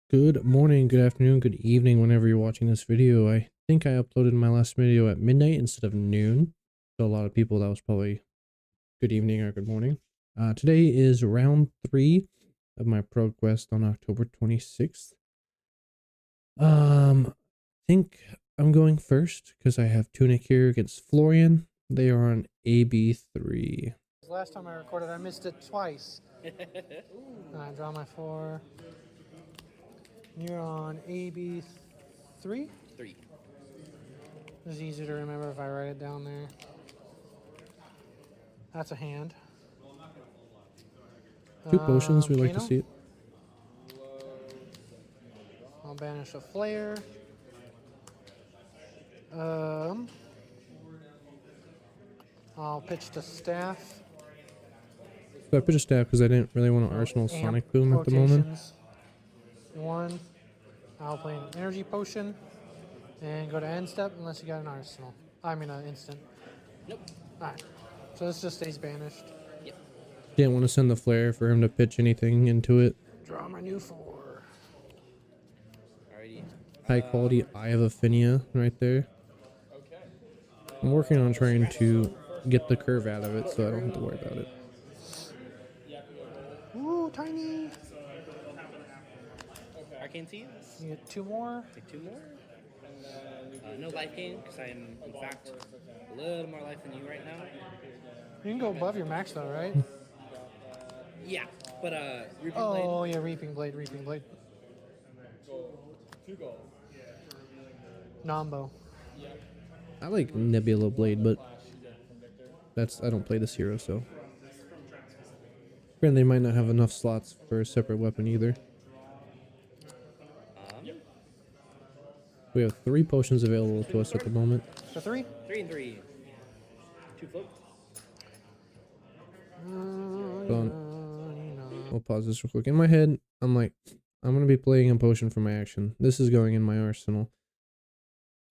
Good morning, good afternoon, good evening, whenever you're watching this video. I think I uploaded my last video at midnight instead of noon. So a lot of people, that was probably good evening or good morning. Today is round 3 of my Pro Quest on October 26th. I think I'm going first because I have Tunic here against Florian. They are on AB3. Last time I recorded, I missed it twice. I draw my 4. You're on AB3? 3. It's easier to remember if I write it down there. That's a hand. Two potions, we like to Kano. see it. I'll banish a flare. I'll pitch the staff. So I put a staff because I didn't really want to Arsenal Sonic Boom at the moment. Quotations. 1. I'll play an energy potion and go to end step unless you got an arsenal. I mean an instant. Nope. Alright. So this just stays banished. Yep. Didn't want to send the flare for him to pitch anything into it. Draw my new 4. Alrighty. High quality Eye of Aphinia right there. I'm working on trying to get the curve out of it so I don't have to worry about it. Ooh, tiny. Arcane Seeds. You get 2 more. Take 2 more. No life gain, because I am, in fact, a little more life than you right now. You can go above your max though, right? Yeah, but, Reaping Oh, yeah, Reaping Blade. Nombo. I like Nebula Blade, but I don't play this hero, so. Granted, they might not have enough slots for a separate weapon either. We have 3 potions available to us at the moment. For 3? 3 and 3. 2 float. I'll pause this real quick. In my head, I'm like, I'm going to be playing a potion for my action. This is going in my arsenal.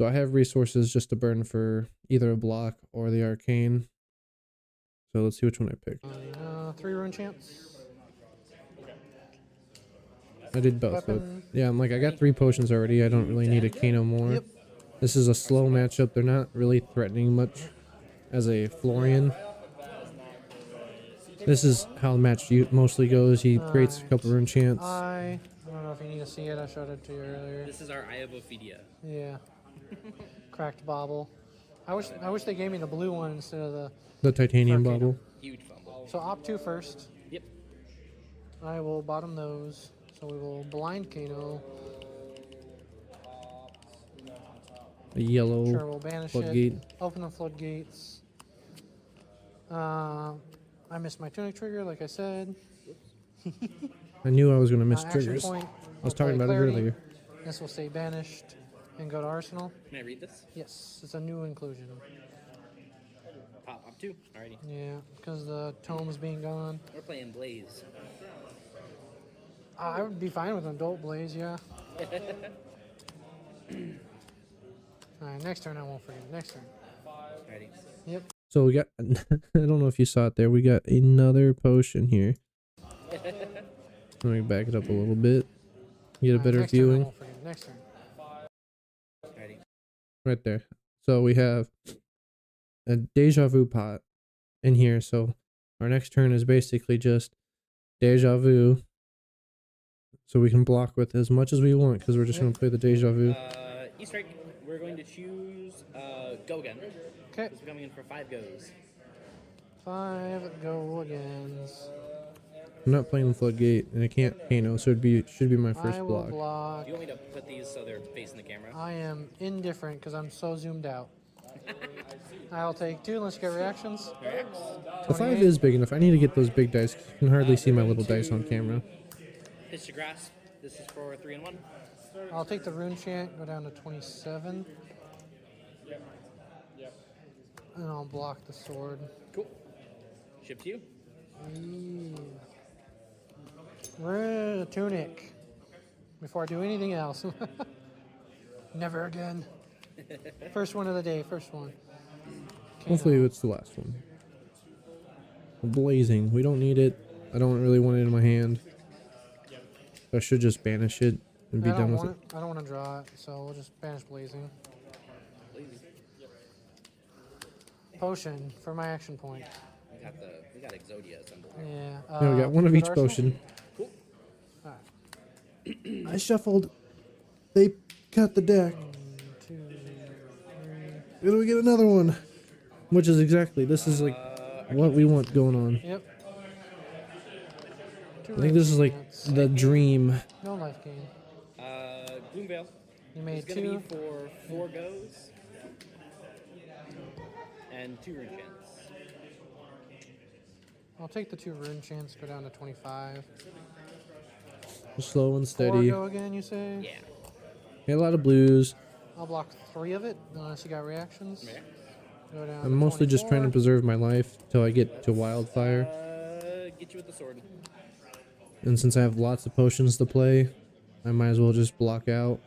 So I have resources just to burn for either a block or the arcane. So let's see which one I pick. 3 rune champs. I did both. But yeah, I'm like, I got 3 potions already. I don't really need a Kano more. Yep. This is a slow matchup. They're not really threatening much as a Florian. This is how the match mostly goes. He creates a couple rune chants. I don't know if you need to see it. I showed it to you earlier. This is our Eye of Ophidia. Yeah. Cracked bobble. I wish they gave me the blue one instead of The titanium Kano. bobble. Huge fumble. So op 2 first. Yep. I will bottom those. So we will blind Kano. A yellow Sure, we'll banish floodgate. it. Open the floodgates. I missed my tunic trigger, like I said. I knew I was going to miss Action triggers. point, I was talking about clarity. it earlier. This will stay banished and go to arsenal. Can I read this? Yes, it's a new inclusion. Pop up 2. Alrighty. Yeah, because the tomes being gone. We're playing Blaze. I would be fine with an adult blaze, yeah. Alright, next turn I won't forget. Next turn. Alrighty. Yep. So we got, I don't know if you saw it there, we got another potion here. Let me back it up a little bit. Get a better next turn I viewing. won't forget. Next turn. Alrighty. Right there. So we have a deja vu pot in here. So our next turn is basically just deja vu. So we can block with as much as we want because we're just going to play the deja vu. Easter egg. We're going to choose, go again. Okay. We're coming in for 5 goes. 5 go agains. I'm not playing the floodgate and I can't Kano, so it should be my first I will block. block. Do you want me to put these so they're facing the camera? I am indifferent because I'm so zoomed out. I'll take 2. Let's get reactions. The 5 is big enough. I need to get those big dice. You can hardly see my little dice on camera. Pitch to Grasp. This is for 3 and 1. I'll take the rune chant, go down to 27. And I'll block the sword. Cool. Ship to you. We're a tunic. Before I do anything else. Never again. First one of the day, first one. Hopefully it's the last one. Blazing. We don't need it. I don't really want it in my hand. I should just banish it. and be I don't done with want it. it. I don't want to draw it, so we'll just banish blazing. Please. Potion for my action point. We got Exodia assembled. Yeah. Yeah, we got one of good each arsenal? potion. Cool. Alright. I shuffled. They cut the deck. 1, 2, 3. And we get another one. Which is exactly, this is like what we want going on. Yep. I think this is like the dream. No life gain. Gloomveil. You made It's gonna 2. be for 4 goes and 2 rune chants. I'll take the 2 rune chants, go down to 25. Slow and 4 steady. go again, you say? Yeah. Got a lot of blues. I'll block 3 of it, unless you got reactions. Yeah. Go down I'm to mostly just trying to 24. preserve my life till I get to wildfire. Get you with the sword. And since I have lots of potions to play, I might as well just block out.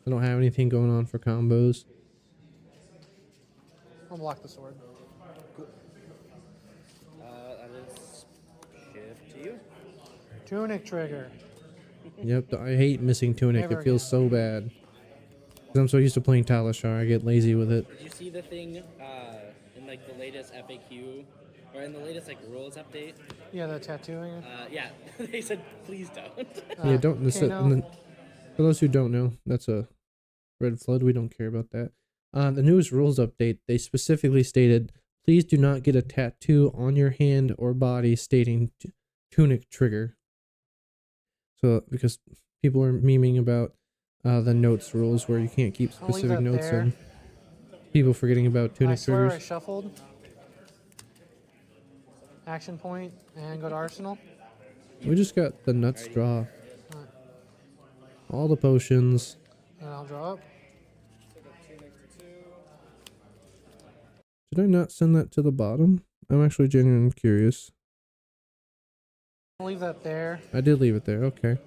I don't have anything going on for combos. I'll block the sword. That is shift to you. Tunic trigger. Yep, I hate missing Tunic. Never It feels so bad. Because I'm so used to playing Talishar, I get lazy with it. Did you see the thing in like the latest FAQ or in the latest like rules update? Yeah, the tattooing. Yeah, they said please don't. Yeah, don't miss it. Kano. And then, for those who don't know, that's a red flood. We don't care about that. The newest rules update, they specifically stated, please do not get a tattoo on your hand or body stating Tunic trigger. So, because people are memeing about the notes rules where you can't keep I'll leave specific that notes there. in. People forgetting about I Tunic swear I triggers. shuffled. Action point and go to arsenal. We just got the nuts draw. Alright. All the potions. And I'll draw up. Did I not send that to the bottom? I'm actually genuinely curious. I'll leave that there. I did leave it there. Okay.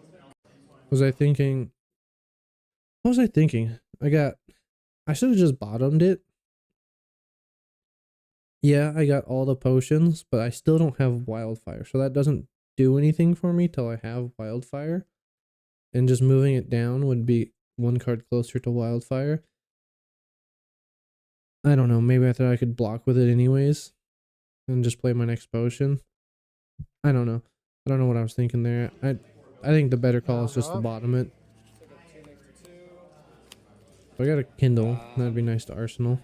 Was I thinking? What was I thinking? I should have just bottomed it. Yeah, I got all the potions, but I still don't have wildfire. So that doesn't do anything for me till I have wildfire. And just moving it down would be 1 card closer to wildfire. I don't know. Maybe I thought I could block with it anyways. And just play my next potion. I don't know. I don't know what I was thinking there. I think the better call is just to bottom it. If I got a Kindle, that'd be nice to Arsenal.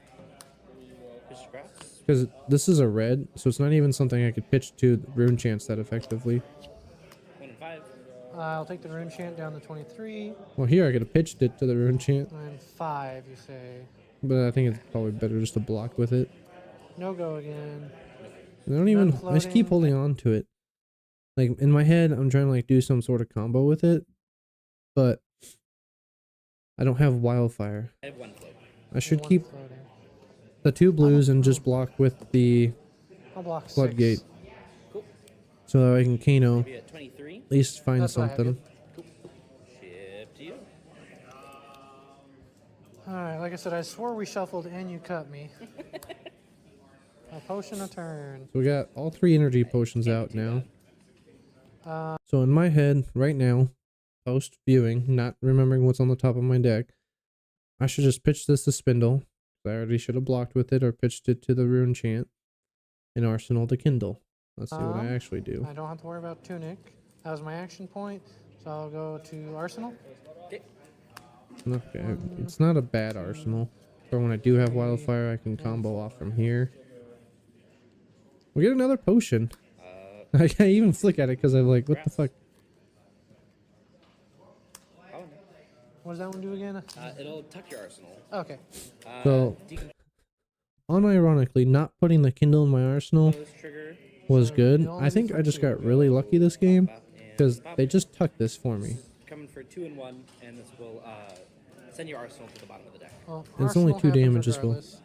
Because this is a red, so it's not even something I could pitch to rune chance that effectively. 1 and 5. I'll take the rune chant down to 23. Well, here I could have pitched it to the rune chant, And 5, you say. but I think it's probably better just to block with it. No go again. I don't even. I just keep floating. holding on to it. Like in my head, I'm trying to like do some sort of combo with it, but I don't have wildfire. I have 1 float. I should 1 keep floating. the 2 blues and just block with the I'll block 6. floodgate, Cool. so that I can Kano Be at 23. at least find That's what I have, something. Cool. Shift to you. Alright, like I said, I swore we shuffled and you cut me. A potion a turn. So we got all 3 energy potions out now. So in my head, right now, post viewing, not remembering what's on the top of my deck, I should just pitch this to Spindle. I already should have blocked with it or pitched it to the rune chant. And Arsenal to Kindle. Let's see what I actually do. I don't have to worry about Tunic. That was my action point, so I'll go to Arsenal. Okay, it's not a bad Arsenal. For when I do have Wildfire, I can combo off from here. We get another potion. I can't even flick at it because I'm like, what the fuck? What does that one do again? It'll tuck your arsenal. Okay. So, unironically, not putting the Kindle in my Arsenal Trigger. was good. I think I just got really lucky this game because they just tucked this for me. Coming for 2 and 1, and this will send your arsenal to the bottom of the deck. Well, It's only Arsenal 2 happens damage as well. regardless.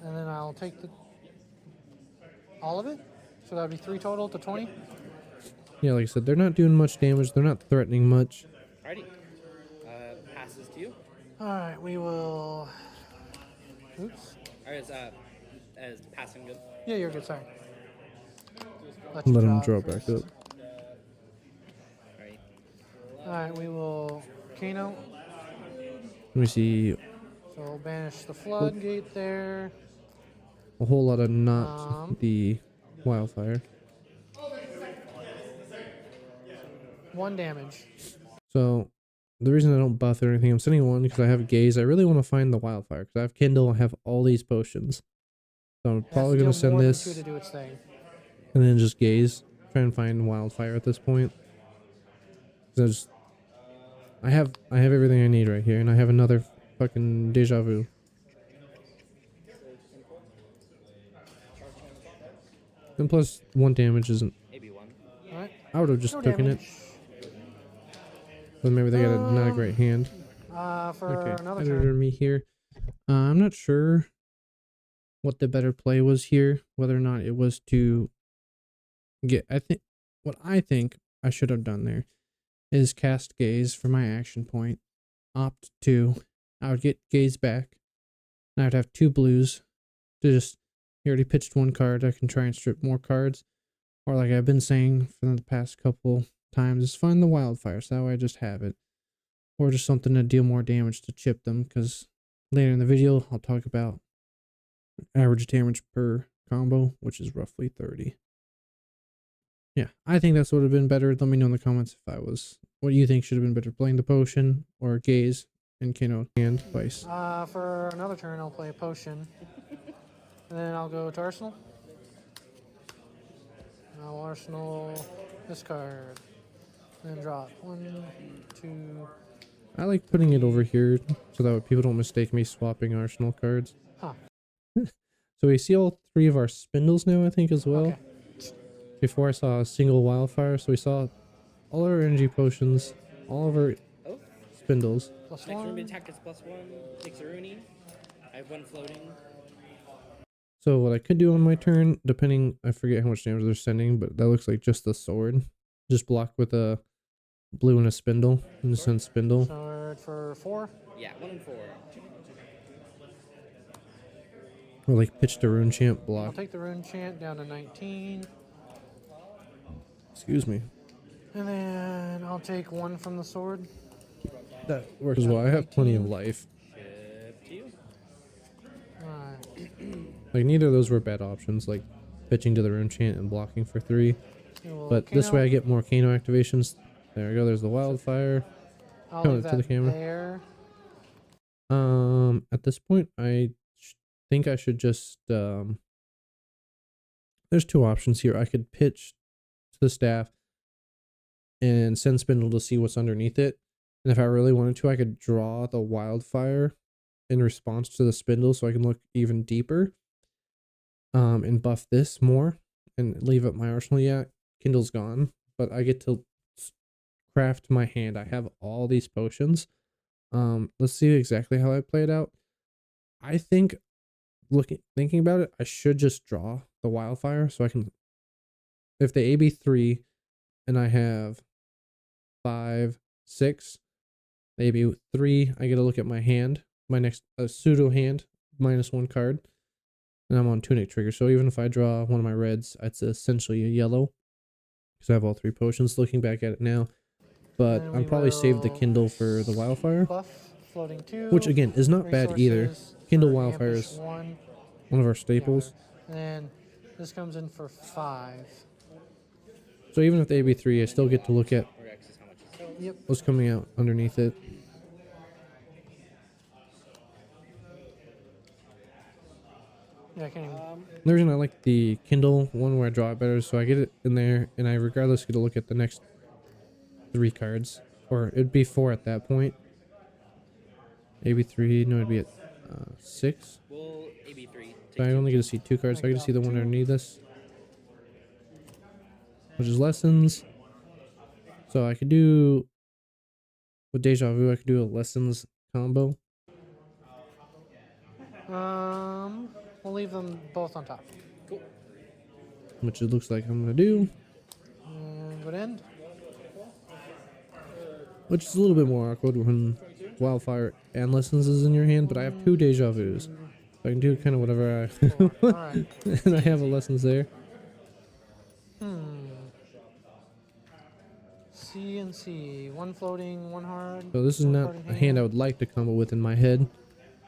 And then I'll take all of it. So that would be 3 total to 20. Yeah, like I said, they're not doing much damage. They're not threatening much. Alrighty. Passes to you. Alright, we will. Oops. Alright, as passing good. Yeah, you're good. Sorry. Let them draw it back first. up. Alright. Alright, we will Kano. Let me see. So we'll banish the floodgate there. A whole lot of not Um, the wildfire. 1 damage. So the reason I don't buff or anything, I'm sending one because I have gaze. I really want to find the wildfire because I have Kindle. I have all these potions. So I'm It has probably to going deal to send more than this 2 to do its thing. and then just gaze. Try and find wildfire at this point. 'Cause I have everything I need right here, and I have another fucking deja vu. And plus 1 damage isn't. Maybe 1. Alright. I would have just No taken it, damage. but maybe they got not a great hand. For Okay, another editor turn. me here. I'm not sure what the better play was here, whether or not it was to get. What I think I should have done there is cast gaze for my action point. Opt to. I would get gaze back, and I would have 2 blues to just. You already pitched 1 card. I can try and strip more cards, or like I've been saying for the past couple times, is find the wildfire. So that way I just have it, or just something to deal more damage to chip them. Because later in the video I'll talk about average damage per combo, which is roughly 30. Yeah, I think that's what would have been better. Let me know in the comments if I was. What do you think should have been better, playing the potion or gaze and Kano hand twice? For another turn, I'll play a potion. And then I'll go to Arsenal. I'll Arsenal this card. And then drop 1, 2. I like putting it over here so that people don't mistake me swapping Arsenal cards. Huh. So we see all 3 of our spindles now, I think, as well. Okay. Before I saw a single wildfire, so we saw all our energy potions, all of our Oh, spindles. Plus next room 1. attack is +1. Takes a Rooney. I have 1 floating. So what I could do on my turn, depending, I forget how much damage they're sending, but that looks like just the sword. Just block with a blue and a spindle, and just send spindle. Sword for 4. Yeah, 1 and 4. Or like pitch to rune champ I'll block. take the rune chant down to 19. Excuse me. And then I'll take 1 from the sword. That works as well. I have plenty of life. Ship to you. Alright. Like neither of those were bad options, like pitching to the rune chant and blocking for 3. But this way I get more Kano activations. There we go, there's the wildfire. I'll Show leave it to the that camera. there. At this point, I think I should just, there's 2 options here. I could pitch to the staff and send spindle to see what's underneath it. And if I really wanted to, I could draw the wildfire in response to the spindle so I can look even deeper. And buff this more and leave up my arsenal. Yeah, Kindle's gone, but I get to craft my hand. I have all these potions. Let's see exactly how I play it out. I think thinking about it, I should just draw the wildfire so I can, if the AB3 and I have 5, 6, the AB3, I get to look at my hand, my next pseudo hand, -1 card, and I'm on tunic trigger. So even if I draw one of my reds, it's essentially a yellow because I have all 3 potions. Looking back at it now, but And I'm we probably saved the will Kindle for the wildfire, Buff, floating 2. which again is not bad either. Resources Kindle for wildfire ambush is 1. one of our Yeah, staples. and then this comes in for 5. So even with the AB3, I still get to look at Or X is how much it sells. Yep. what's coming out underneath it. Yeah, I can't even. The reason I like the Kindle one where I draw it better is so I get it in there and I regardless get to look at the next 3 cards. Or it'd be 4 at that point. AB3, no, it'd be at 6. Well, AB3. So I only get to see 2 cards, so I get to see the one underneath this, which is lessons. So I could do, with Deja Vu, I could do a lessons combo. We'll leave them both on top. Cool. Which it looks like I'm going to do. And would end. Which is a little bit more awkward when Wildfire and Lessons is in your hand, but I have 2 Deja Vus. So I can do kind of whatever I want. Alright. And I have a Lessons there. C and C. One floating, one hard. So this is one not card in a hand I would like to combo with in my head.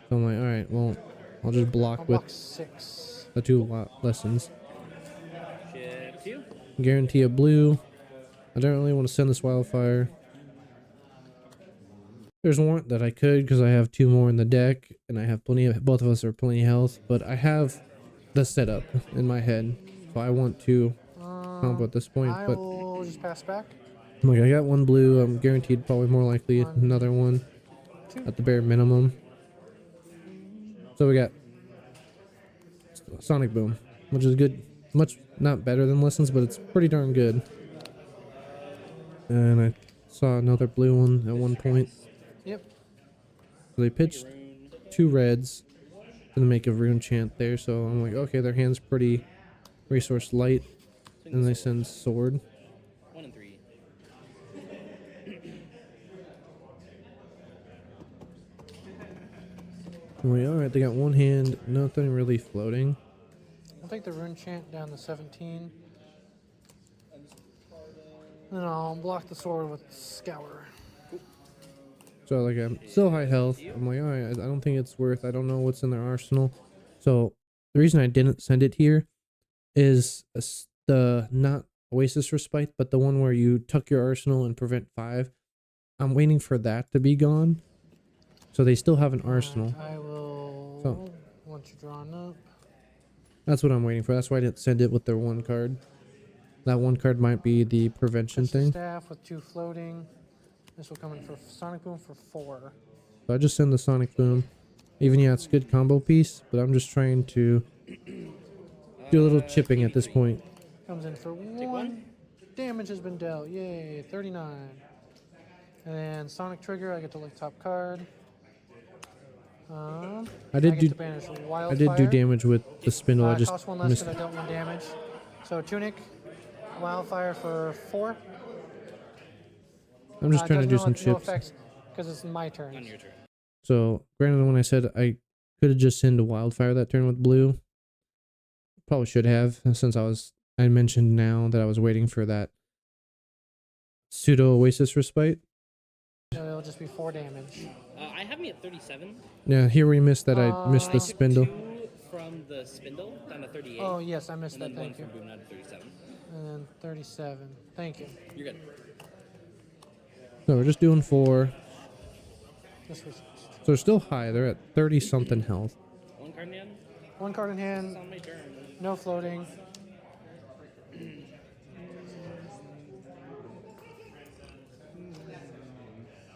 So I'm like, all right, well, I'll just I'll block block with 6. the 2 lessons. Chip 2. Guarantee a blue. I don't really want to send this wildfire. There's one that I could because I have 2 more in the deck and I have plenty of, both of us are plenty of health, but I have the setup in my head. So I want to combo at this point, I but will just pass back. I'm like, I got 1 blue. I'm guaranteed probably more likely 1, another one 2. at the bare minimum. So we got Sonic Boom, which is good. Much not better than lessons, but it's pretty darn good. And I saw another blue one at one point. Yep. So they pitched 2 reds to make a rune chant there. So I'm like, okay, their hand's pretty resource light. And they send sword. 1 and 3. I'm like, alright, they got 1 hand, nothing really floating. I'll take the rune chant down to 17. Then I'll block the sword with scour. So like I'm still high health. I'm like, alright, I don't think it's worth. I don't know what's in their arsenal. So the reason I didn't send it here is the not Oasis Respite, but the one where you tuck your arsenal and prevent 5. I'm waiting for that to be gone. So they still have an arsenal. I will. So Once you're drawn up. that's what I'm waiting for. That's why I didn't send it with their 1 card. That 1 card might be the prevention Touch the thing. staff with 2 floating. This will come in for Sonic Boom for 4. So I just send the Sonic Boom. Even yeah, it's a good combo piece, but I'm just trying to do a little chipping at this point. Comes in for 1. Damage has been dealt. Yay, 39. And then Sonic Trigger, I get to look top card. I did do Wildfire. damage with the spindle. I just cost 1 less missed. because I dealt 1 damage. So Tunic, Wildfire for 4. I'm just trying to do some No chips. effects because it's my turn. On your turn. So granted, when I said I could have just sent a wildfire that turn with blue, probably should have, since I mentioned now that I was waiting for that pseudo Oasis Respite. So it'll just be 4 damage. I have me at 37. Yeah, here we missed that I missed I the took spindle. 2 from the spindle down to 38. Oh yes, I missed and that. then 1 Thank you. from boom down to 37. And then 37. Thank you. You're good. So we're just doing 4. This was So they're still high. They're at 30 something health. 1 card in hand. 1 card in It's hand. on my turn. No floating.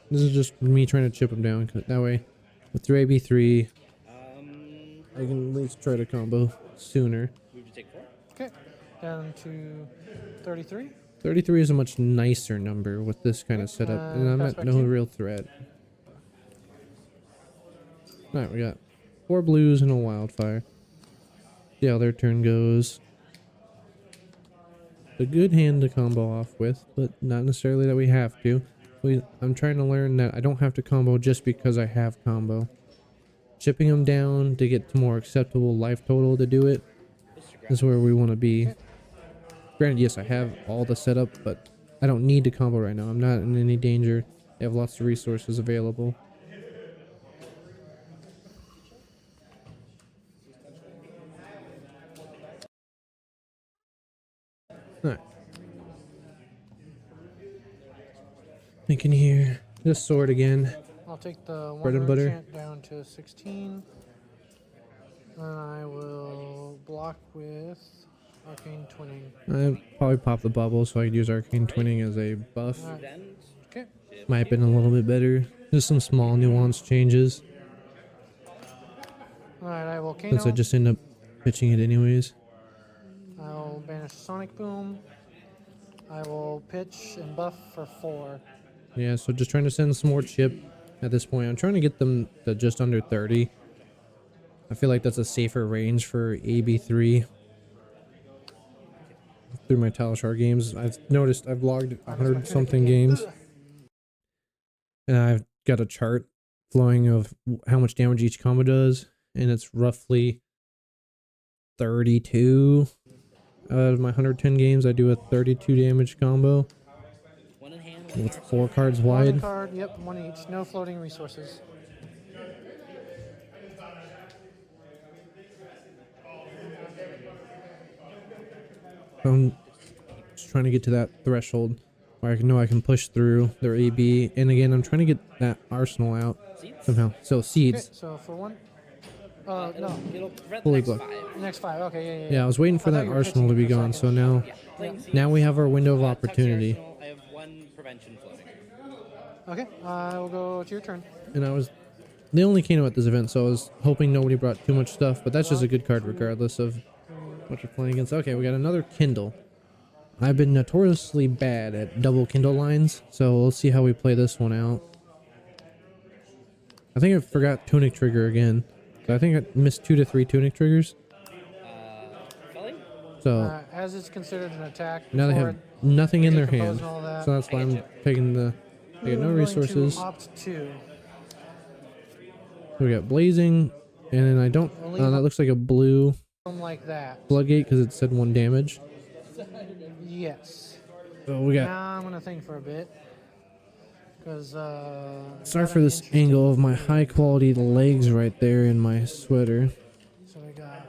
This is just me trying to chip them down. 'Cause that way, with 3 AB3, I can at least try to combo sooner. Move to take 4. Okay. Down to 33. 33 is a much nicer number with this kind of setup, and I'm pass at back no to you. real threat. Alright, we got 4 blues and a wildfire. See how their turn goes. A good hand to combo off with, but not necessarily that we have to. I'm trying to learn that I don't have to combo just because I have combo. Chipping them down to get to more acceptable life total to do it is where we want to be. Granted, yes, I have all the setup, but I don't need to combo right now. I'm not in any danger. They have lots of resources available. Alright. Thinking here. This sword again. I'll take the 1 Bread and rune butter. chant down to 16. And I will block with Arcane Twinning. I probably pop the bubble so I could use Arcane Twinning as a buff. Then Okay. Might have been a little bit better. Just some small nuance changes. Alright, I will Kano. Since I just end up pitching it anyways. I'll banish Sonic Boom. I will pitch and buff for 4. Yeah, so just trying to send some more chip at this point. I'm trying to get them to just under 30. I feel like that's a safer range for AB3. Through my Talishar games, I've noticed I've logged 100 something games. And I've got a chart flowing of how much damage each combo does. And it's roughly 32. Out of my 110 games, I do a 32 damage combo. 1 in hand. with 4 cards One wide. card, yep, one each. No floating resources. I'm just trying to get to that threshold where I know I can push through their AB. And again, I'm trying to get that arsenal out Seeds? somehow. So Okay, seeds, so for one. It'll, No, it'll prevent the fully next blocked. 5. next 5. Okay, yeah. Yeah, I was waiting for I thought that you were arsenal to pitching be it for a gone. So second. now, Yeah, playing seeds. now we have our window of Touch the opportunity. arsenal, I have 1 prevention floating. Okay, we'll go to your turn. And I was the only Kano at this event, so I was hoping nobody brought too much stuff. But that's just a good card regardless of what you're playing against. Okay, we got another Kindle. I've been notoriously bad at double Kindle lines, so we'll see how we play this one out. I think I forgot Tunic Trigger again. So I think I missed 2 to 3 Tunic Triggers. Felling? So As it's considered an attack. now they before have nothing in it their decomposes hand. and all that. So that's why I'm taking the... They got no I'm going resources. to opt to. We got Blazing, and then I don't... that looks like a blue Something like that. Floodgate because it said 1 damage. Yes. So we got... Now I'm gonna think for a bit. Because Sorry for this angle of my high quality legs right there in my sweater. So we got.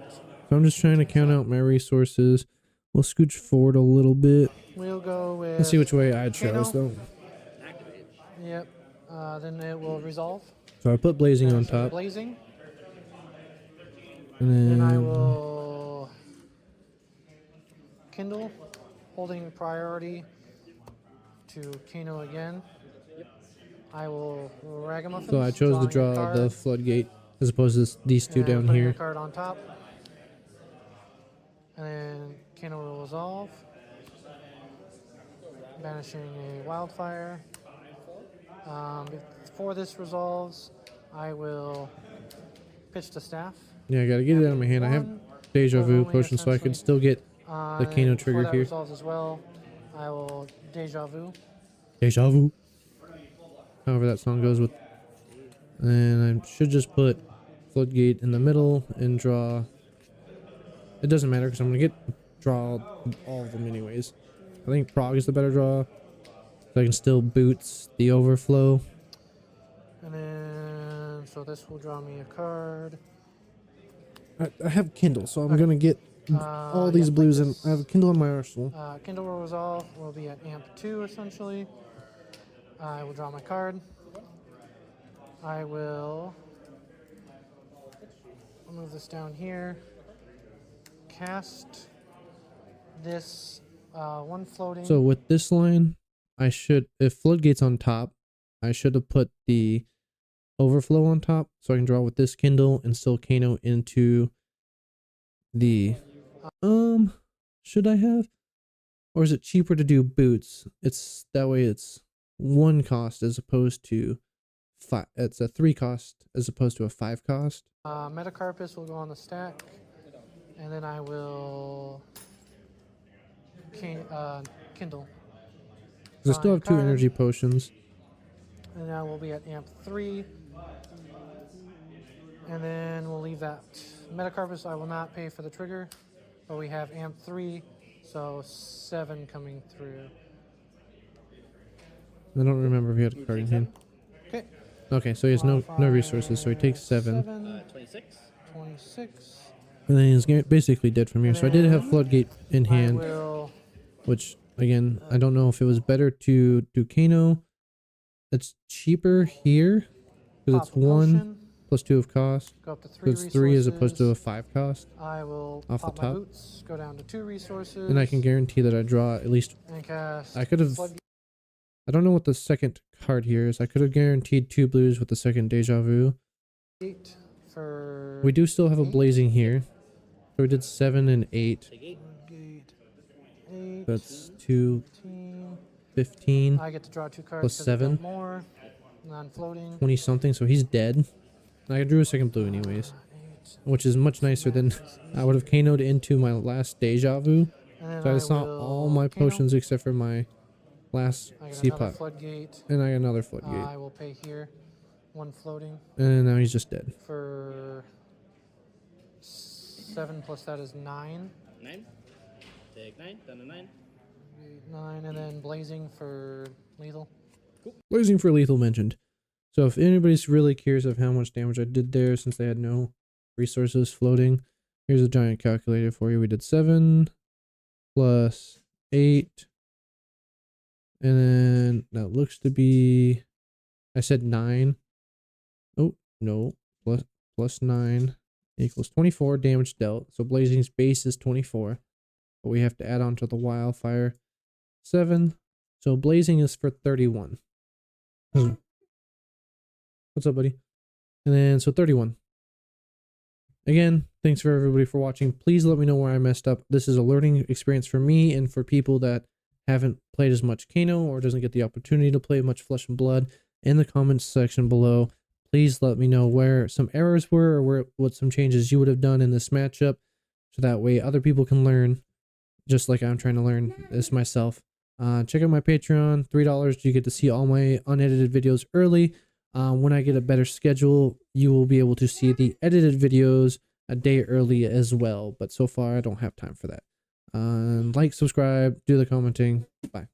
So I'm just trying to count out my resources. We'll scooch forward a little bit. We'll go with. Let's see which way I chose though. Activate. Yep. Then it will resolve. So I put Blazing on So top. Blazing. And Then I then will Kindle, holding priority to Kano again. I will Ragamuffin. so I chose to draw the Floodgate as opposed to these 2 down putting here. a card on top. And then Kano will resolve. Banishing a wildfire. Before this resolves, I will pitch the staff. Yeah, I gotta get it out of my hand. I have Deja Vu potion, so I could still get the Kano trigger that here. resolves as well, I will Deja Vu. Deja Vu. However that song goes with. And I should just put Floodgate in the middle and draw. It doesn't matter because I'm gonna draw all of them anyways. I think Prague is the better draw. So I can still boots the overflow. And then, so this will draw me a card. I have Kindle, so I'm gonna get all these yeah, blues, like and this. I have Kindle in my arsenal. Kindle will resolve. Will be at amp 2 essentially. I will draw my card. I will move this down here. Cast this 1 floating. So with this line, I should, if Floodgate's on top, I should have put the overflow on top so I can draw with this Kindle and still Kano into the should I have, or is it cheaper to do boots? It's that way it's 1 cost as opposed to 5. It's a 3 cost as opposed to a 5 cost. Metacarpus will go on the stack, and then I will Kindle. Because I still have 2 card. energy potions. And now we'll be at amp 3. And then we'll leave that. Metacarpus, I will not pay for the trigger, but we have amp 3, so 7 coming through. I don't remember if he had a card in hand. Okay. Okay, so he has no resources, so he takes 7. 26. 26. And then he's basically dead from here. So I did have Floodgate in I hand, will which, again, I don't know if it was better to do Kano. It's cheaper here, because pop it's a 1 potion, plus 2 of cost. go up to 3 So it's 3 as opposed to a 5 cost. I will off the pop my top. boots, go down to 2 resources. And I can guarantee that I draw at least... And cast I could have... Floodgate. I don't know what the second card here is. I could have guaranteed 2 blues with the second Deja Vu. For We do still have a Blazing here. So we did 7 and 8. Take 8. Floodgate 8. That's 2, 15. 15, I get to draw 2 cards. Plus 'cause I 7. got more. Non-floating. 20 something. So he's dead. I drew a second blue anyways. 8. Which is much nicer than I would have Kano'd into my last Deja Vu. And then So I saw will all my Kano. potions except for my last I got C another pot. floodgate. And I got another Floodgate. I will pay here 1 floating And now he's just dead. for 7 plus that is 9. 9. Take 9. Down to 9. 9, and then blazing for lethal. Blazing for lethal mentioned. So if anybody's really curious of how much damage I did there, since they had no resources floating, here's a giant calculator for you. We did 7 plus 8. And then that looks to be, I said 9. Oh, no. Plus 9 equals 24 damage dealt. So Blazing's base is 24. But we have to add on to the wildfire 7. So Blazing is for 31. What's up, buddy? And then, so 31. Again, thanks for everybody for watching. Please let me know where I messed up. This is a learning experience for me and for people that haven't played as much Kano or doesn't get the opportunity to play much Flesh and Blood. In the comments section below, please let me know where some errors were or what some changes you would have done in this matchup, so that way other people can learn just like I'm trying to learn this myself. Check out my Patreon, $3. You get to see all my unedited videos early. When I get a better schedule, you will be able to see the edited videos a day early as well. But so far, I don't have time for that. Like, subscribe, do the commenting. Bye.